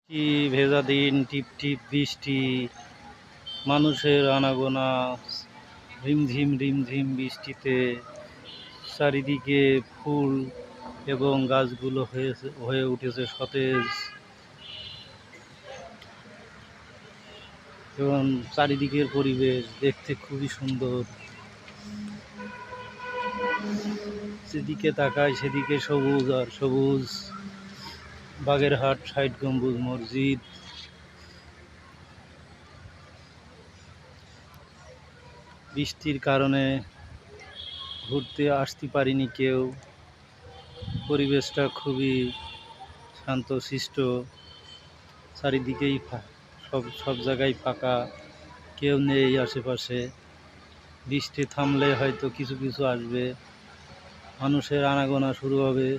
কি ভেজা দিন, টিপ টিপ বৃষ্টি, মানুষের আনাগোনা, রিমঝিম রিমঝিম বৃষ্টিতে চারিদিকে ফুল এবং গাছগুলো হয়ে উঠেছে সতেজ এবং চারিদিকের পরিবেশ দেখতে খুবই সুন্দর। যেদিকে তাকায় সেদিকে সবুজ আর সবুজ। বাগেরহাট ৬০ গম্বুজ মসজিদ। বৃষ্টির কারণে ঘুরতে আসতে পারিনি কেউ। পরিবেশটা খুবই শান্তশিষ্ট, চারিদিকেই সব জায়গায় ফাঁকা, কেউ নেই আশেপাশে। বৃষ্টি থামলে হয়তো কিছু কিছু আসবে, মানুষের আনাগোনা শুরু হবে।